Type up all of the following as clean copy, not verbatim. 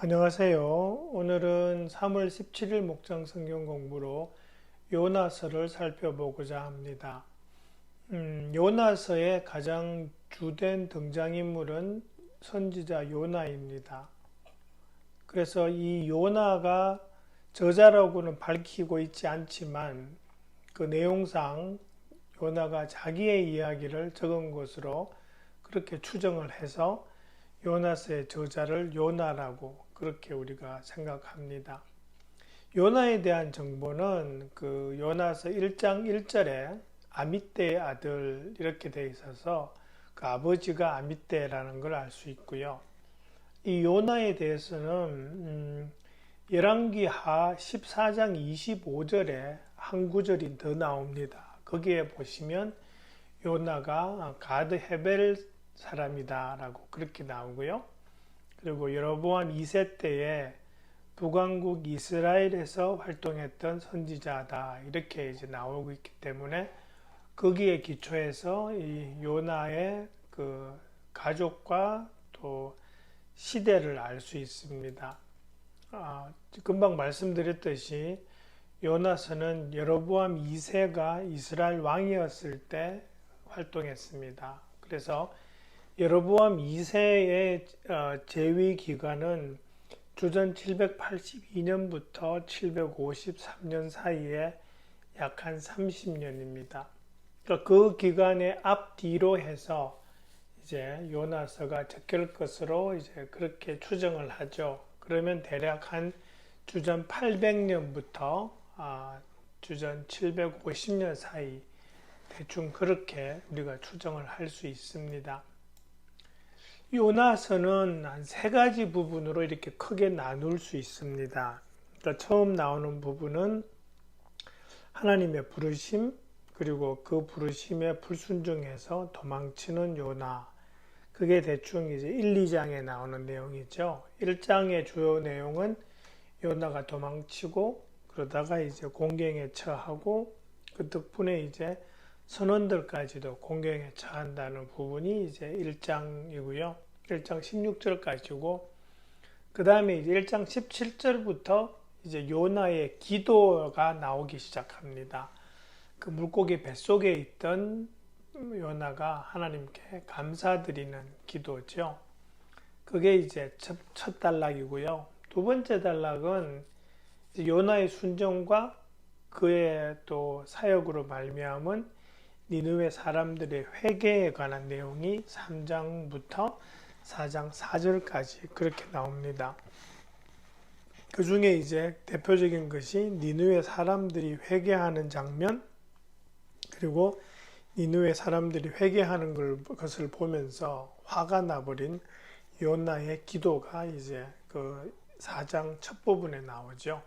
안녕하세요. 오늘은 3월 17일 목장 성경 공부로 요나서를 살펴보고자 합니다. 요나서의 가장 주된 등장인물은 선지자 요나입니다. 그래서 이 요나가 저자라고는 밝히고 있지 않지만 그 내용상 요나가 자기의 이야기를 적은 것으로 그렇게 추정을 해서 요나서의 저자를 요나라고 그렇게 우리가 생각합니다. 요나에 대한 정보는 그 요나서 1장 1절에 아미떼의 아들 이렇게 되어 있어서 그 아버지가 아미떼라는 걸 알 수 있고요. 이 요나에 대해서는 열왕기하 14장 25절에 한 구절이 더 나옵니다. 거기에 보시면 요나가 가드 헤벨 사람이다 라고 그렇게 나오고요. 그리고 여로보암 2세 때에 북왕국 이스라엘에서 활동했던 선지자다 이렇게 이제 나오고 있기 때문에 거기에 기초해서 이 요나의 그 가족과 또 시대를 알 수 있습니다. 금방 말씀드렸듯이 요나서는 여로보암 2세가 이스라엘 왕이었을 때 활동했습니다. 그래서 여로보암 2세의 재위 기간은 주전 782년부터 753년 사이에 약 한 30년입니다. 그 기간의 앞뒤로 해서 이제 요나서가 적힐 것으로 이제 그렇게 추정을 하죠. 그러면 대략 한 주전 800년부터 주전 750년 사이 대충 그렇게 우리가 추정을 할 수 있습니다. 요나서는 한 세 가지 부분으로 이렇게 크게 나눌 수 있습니다. 그러니까 처음 나오는 부분은 하나님의 부르심, 그리고 그 부르심에 불순종해서 도망치는 요나. 그게 대충 이제 1, 2장에 나오는 내용이죠. 1장의 주요 내용은 요나가 도망치고 그러다가 이제 공경에 처하고 그 덕분에 이제 선원들까지도 공경에 처한다는 부분이 이제 1장이고요. 1장 16절까지고 그 다음에 이제 1장 17절부터 이제 요나의 기도가 나오기 시작합니다. 그 물고기 뱃속에 있던 요나가 하나님께 감사드리는 기도죠. 그게 이제 첫 단락이고요. 두 번째 단락은 요나의 순종과 그의 또 사역으로 말미암은 니느웨 사람들의 회개에 관한 내용이 3장부터 4장 4절까지 그렇게 나옵니다. 그 중에 이제 대표적인 것이 니느웨 사람들이 회개하는 장면, 그리고 니느웨 사람들이 회개하는 것을 보면서 화가 나버린 요나의 기도가 이제 그 4장 첫 부분에 나오죠.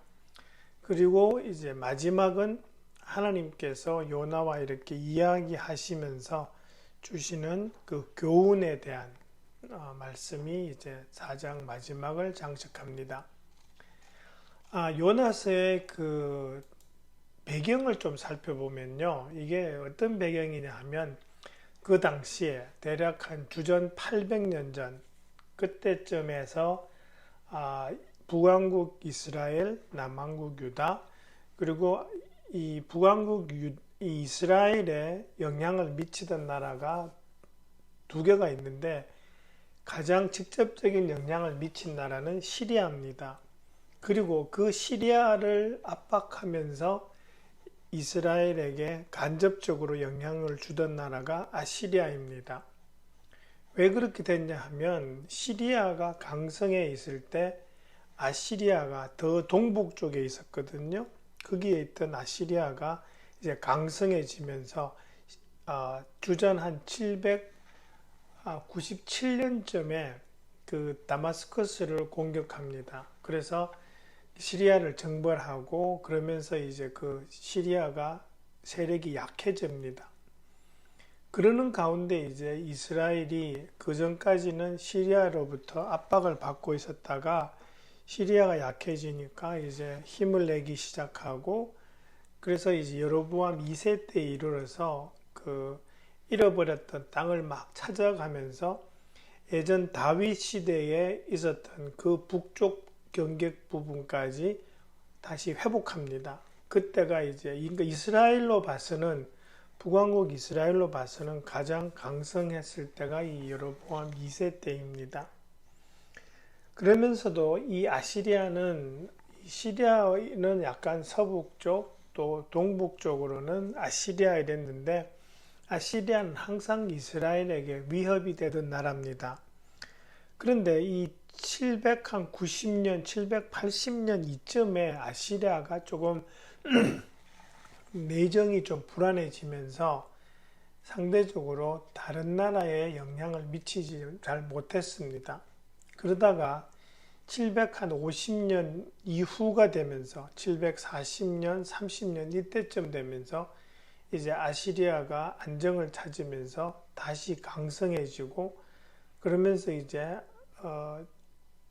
그리고 이제 마지막은 하나님께서 요나와 이렇게 이야기하시면서 주시는 그 교훈에 대한 말씀이 이제 4장 마지막을 장식합니다. 요나서의 그 배경을 좀 살펴보면요. 이게 어떤 배경이냐 하면 그 당시에 대략 한 주전 800년 전 그때쯤에서 북왕국 이스라엘, 남왕국 유다, 그리고 이 북왕국 이스라엘에 영향을 미치던 나라가 두 개가 있는데 가장 직접적인 영향을 미친 나라는 시리아입니다. 그리고 그 시리아를 압박하면서 이스라엘에게 간접적으로 영향을 주던 나라가 아시리아입니다. 왜 그렇게 됐냐 하면 시리아가 강성해 있을 때 아시리아가 더 동북 쪽에 있었거든요. 거기에 있던 아시리아가 이제 강성해지면서 주전 한 797년쯤에 그 다마스커스를 공격합니다. 그래서 시리아를 정벌하고 그러면서 이제 그 시리아가 세력이 약해집니다. 그러는 가운데 이제 이스라엘이 그 전까지는 시리아로부터 압박을 받고 있었다가 시리아가 약해지니까 이제 힘을 내기 시작하고 그래서 이제 여로보암 2세 때에 이르러서 그 잃어버렸던 땅을 막 찾아가면서 예전 다윗 시대에 있었던 그 북쪽 경계 부분까지 다시 회복합니다. 그때가 이제 이스라엘로 봐서는 북왕국 이스라엘로 봐서는 가장 강성했을 때가 이 여로보암 2세 때입니다. 그러면서도 이 아시리아는 시리아는 약간 서북쪽 또 동북쪽으로는 아시리아에 됐는데 아시리아는 항상 이스라엘에게 위협이 되던 나라입니다. 그런데 이 790년, 780년 이쯤에 아시리아가 조금 내정이 좀 불안해지면서 상대적으로 다른 나라에 영향을 미치지 잘 못했습니다. 그러다가 750년 이후가 되면서 740년, 30년 이때쯤 되면서 이제 아시리아가 안정을 찾으면서 다시 강성해지고 그러면서 이제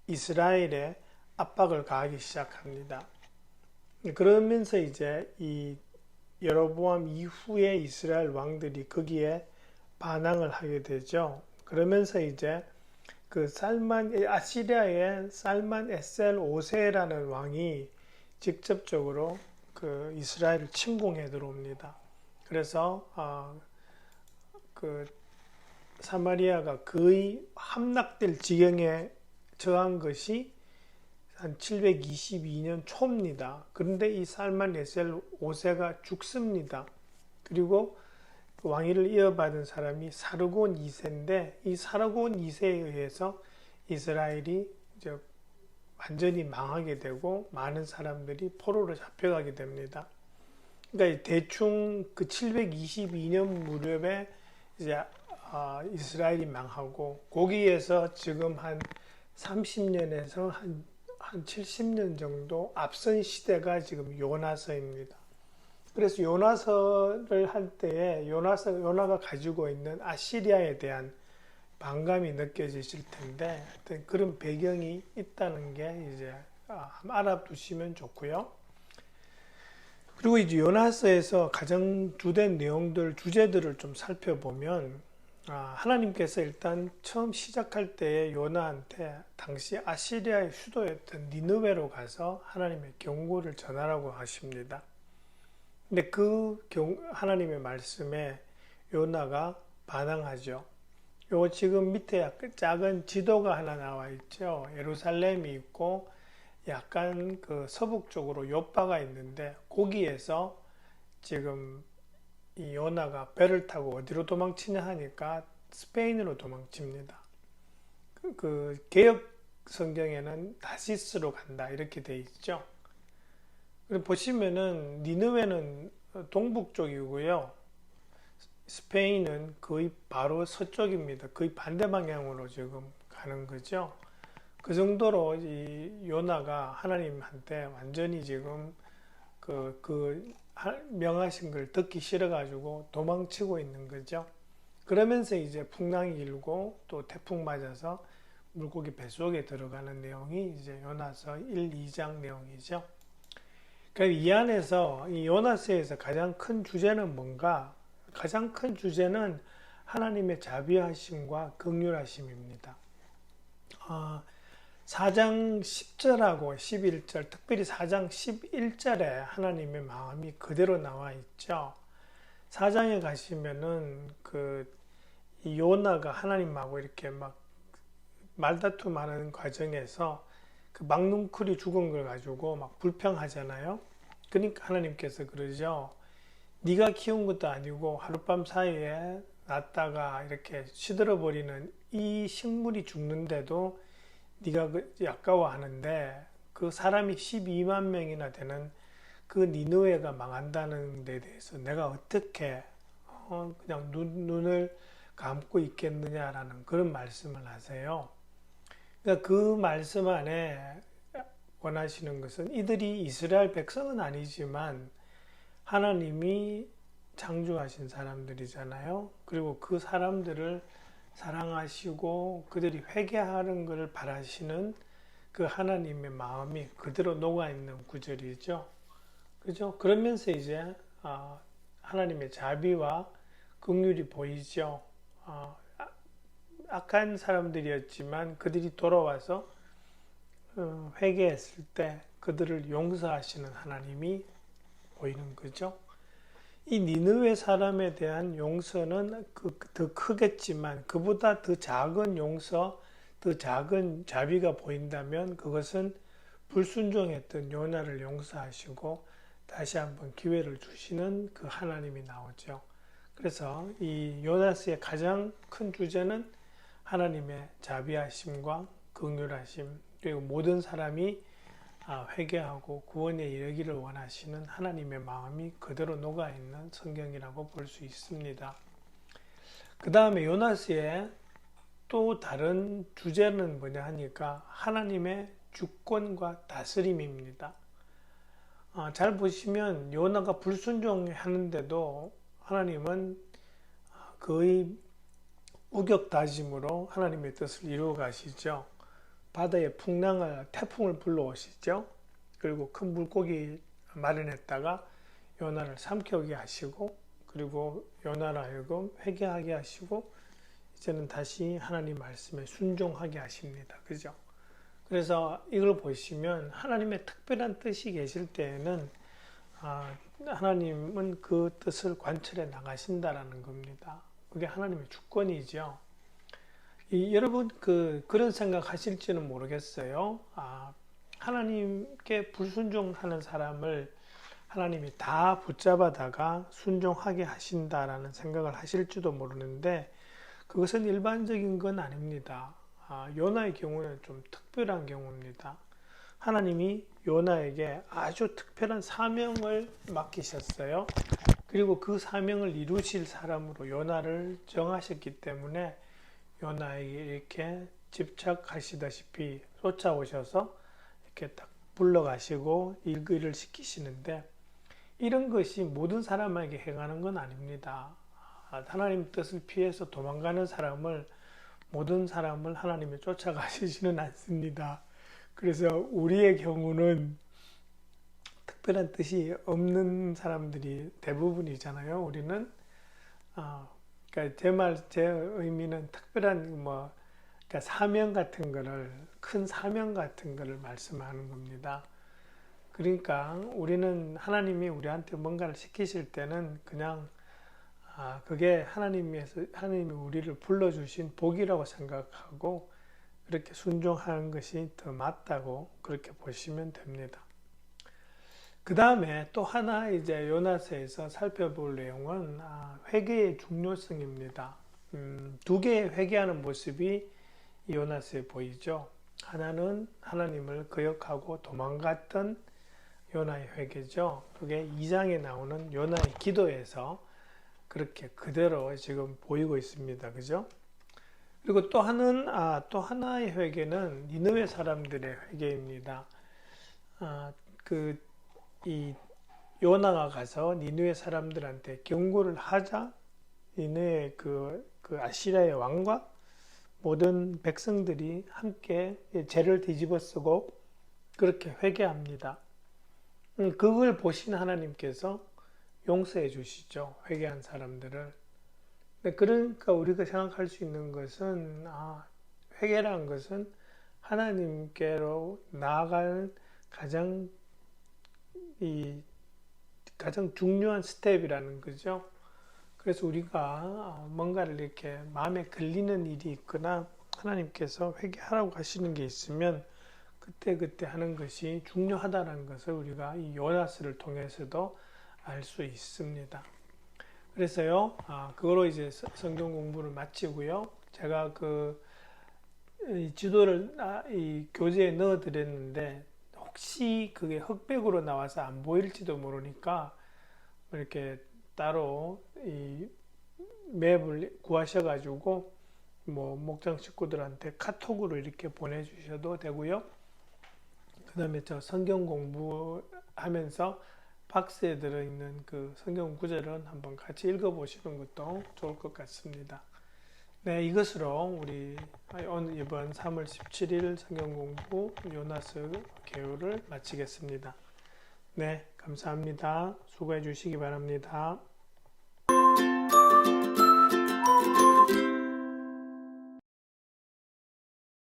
이스라엘에 압박을 가하기 시작합니다. 그러면서 이제 이 여로보암 이후에 이스라엘 왕들이 거기에 반항을 하게 되죠. 그러면서 이제 그 아시리아의 살만 에셀 5세라는 왕이 직접적으로 그 이스라엘을 침공해 들어옵니다. 그래서 그 사마리아가 거의 함락될 지경에 처한 것이 한 722년 초입니다. 그런데 이 살만 에셀 5세가 죽습니다. 그리고 왕위를 이어받은 사람이 사르곤 2세인데 이 사르곤 2세에 의해서 이스라엘이 이제 완전히 망하게 되고 많은 사람들이 포로로 잡혀가게 됩니다. 그러니까 대충 그 722년 무렵에 이제 이스라엘이 망하고 거기에서 지금 한 30년에서 한 70년 정도 앞선 시대가 지금 요나서입니다. 그래서 요나서를 할 때에 요나가 가지고 있는 아시리아에 대한 반감이 느껴지실 텐데 그런 배경이 있다는 게 이제 알아두시면 좋고요. 그리고 이제 요나서에서 가장 주된 주제들을 좀 살펴보면 하나님께서 일단 처음 시작할 때에 요나한테 당시 아시리아의 수도였던 니느웨로 가서 하나님의 경고를 전하라고 하십니다. 근데 하나님의 말씀에 요나가 반항하죠. 요 지금 밑에 작은 지도가 하나 나와 있죠. 예루살렘이 있고 약간 그 서북 쪽으로 요바가 있는데 거기에서 지금 이 요나가 배를 타고 어디로 도망치냐 하니까 스페인으로 도망칩니다. 그 개역 성경에는 다시스로 간다 이렇게 돼 있죠. 보시면은 니느웨는 동북쪽이고요. 스페인은 거의 바로 서쪽입니다. 거의 반대 방향으로 지금 가는 거죠. 그 정도로 이 요나가 하나님한테 완전히 지금 명하신 걸 듣기 싫어가지고 도망치고 있는 거죠. 그러면서 이제 풍랑이 일고 또 태풍 맞아서 물고기 뱃속에 들어가는 내용이 이제 요나서 1, 2장 내용이죠. 그러니까 이 안에서 이 요나서에서 가장 큰 주제는 뭔가? 가장 큰 주제는 하나님의 자비하심과 긍휼하심입니다. 4장 10절하고 11절, 특별히 4장 11절에 하나님의 마음이 그대로 나와 있죠. 4장에 가시면은 이 요나가 하나님하고 이렇게 막 말다툼하는 과정에서 그 막눈쿨이 죽은 걸 가지고 막 불평하잖아요. 그러니까 하나님께서 그러죠. 네가 키운 것도 아니고 하룻밤 사이에 낳다가 이렇게 시들어버리는 이 식물이 죽는데도 네가 아까워하는데 그 사람이 12만 명이나 되는 그 니느웨가 망한다는 데 대해서 내가 어떻게 그냥 눈을 감고 있겠느냐라는 그런 말씀을 하세요. 그러니까 그 말씀 안에 원하시는 것은 이들이 이스라엘 백성은 아니지만 하나님이 창조하신 사람들이잖아요. 그리고 그 사람들을 사랑하시고 그들이 회개하는 것을 바라시는 그 하나님의 마음이 그대로 녹아있는 구절이죠. 그죠? 그러면서 이제 하나님의 자비와 긍휼이 보이죠. 악한 사람들이었지만 그들이 돌아와서 회개했을 때 그들을 용서하시는 하나님이 보이는 거죠. 이 니느웨 사람에 대한 용서는 더 크겠지만 그보다 더 작은 용서, 더 작은 자비가 보인다면 그것은 불순종했던 요나를 용서하시고 다시 한번 기회를 주시는 그 하나님이 나오죠. 그래서 이 요나스의 가장 큰 주제는 하나님의 자비하심과 긍휼하심, 그리고 모든 사람이 회개하고 구원에 이르기를 원하시는 하나님의 마음이 그대로 녹아있는 성경이라고 볼 수 있습니다. 그 다음에 요나스의 또 다른 주제는 뭐냐 하니까 하나님의 주권과 다스림입니다. 잘 보시면 요나가 불순종하는데도 하나님은 거의 우격다짐으로 하나님의 뜻을 이루어 가시죠. 바다에 태풍을 불러오시죠. 그리고 큰 물고기 마련했다가 요나를 삼켜오게 하시고, 그리고 요나를 하여금 회개하게 하시고, 이제는 다시 하나님 말씀에 순종하게 하십니다. 그죠? 그래서 이걸 보시면 하나님의 특별한 뜻이 계실 때에는 하나님은 그 뜻을 관철해 나가신다라는 겁니다. 그게 하나님의 주권이죠. 여러분 그런 생각 하실지는 모르겠어요. 하나님께 불순종하는 사람을 하나님이 다 붙잡아다가 순종하게 하신다라는 생각을 하실지도 모르는데 그것은 일반적인 건 아닙니다. 요나의 경우는 좀 특별한 경우입니다. 하나님이 요나에게 아주 특별한 사명을 맡기셨어요. 그리고 그 사명을 이루실 사람으로 요나를 정하셨기 때문에 요나에게 이렇게 집착하시다시피 쫓아오셔서 이렇게 딱 불러가시고 일을 시키시는데 이런 것이 모든 사람에게 행하는 건 아닙니다. 하나님 뜻을 피해서 도망가는 사람을 모든 사람을 하나님이 쫓아가시지는 않습니다. 그래서 우리의 경우는 특별한 뜻이 없는 사람들이 대부분이잖아요. 우리는 그러니까 제 의미는 특별한 그러니까 사명 같은 거를 큰 사명 같은 거를 말씀하는 겁니다. 그러니까 우리는 하나님이 우리한테 뭔가를 시키실 때는 그냥 그게 하나님이 우리를 불러주신 복이라고 생각하고 그렇게 순종하는 것이 더 맞다고 그렇게 보시면 됩니다. 그 다음에 또 하나 이제 요나서에서 살펴볼 내용은 회개의 중요성입니다. 두 개의 회개하는 모습이 요나서에 보이죠. 하나는 하나님을 거역하고 도망갔던 요나의 회개죠. 그게 2장에 나오는 요나의 기도에서 그렇게 그대로 지금 보이고 있습니다. 그죠? 그리고 또 하나의 회개는 니느웨 사람들의 회개입니다. 이 요나가 가서 니느웨 사람들한테 경고를 하자 니느웨 그 아시리아의 왕과 모든 백성들이 함께 죄를 뒤집어쓰고 그렇게 회개합니다. 그걸 보신 하나님께서 용서해 주시죠. 회개한 사람들을. 그러니까 우리가 생각할 수 있는 것은 회개라는 것은 하나님께로 나아가는 가장 중요한 스텝이라는 거죠. 그래서 우리가 뭔가를 이렇게 마음에 걸리는 일이 있거나 하나님께서 회개하라고 하시는 게 있으면 그때 하는 것이 중요하다는 것을 우리가 이 요나스를 통해서도 알 수 있습니다. 그래서요, 그거로 이제 성경 공부를 마치고요. 제가 이 지도를 이 교재에 넣어 드렸는데 혹시 그게 흑백으로 나와서 안 보일지도 모르니까 이렇게 따로 이 맵을 구하셔가지고 목장 식구들한테 카톡으로 이렇게 보내주셔도 되고요. 그 다음에 저 성경 공부하면서 박스에 들어있는 그 성경 구절은 한번 같이 읽어보시는 것도 좋을 것 같습니다. 네, 이것으로 우리 이번 3월 17일 성경 공부 요나스 개요를 마치겠습니다. 네, 감사합니다. 수고해 주시기 바랍니다.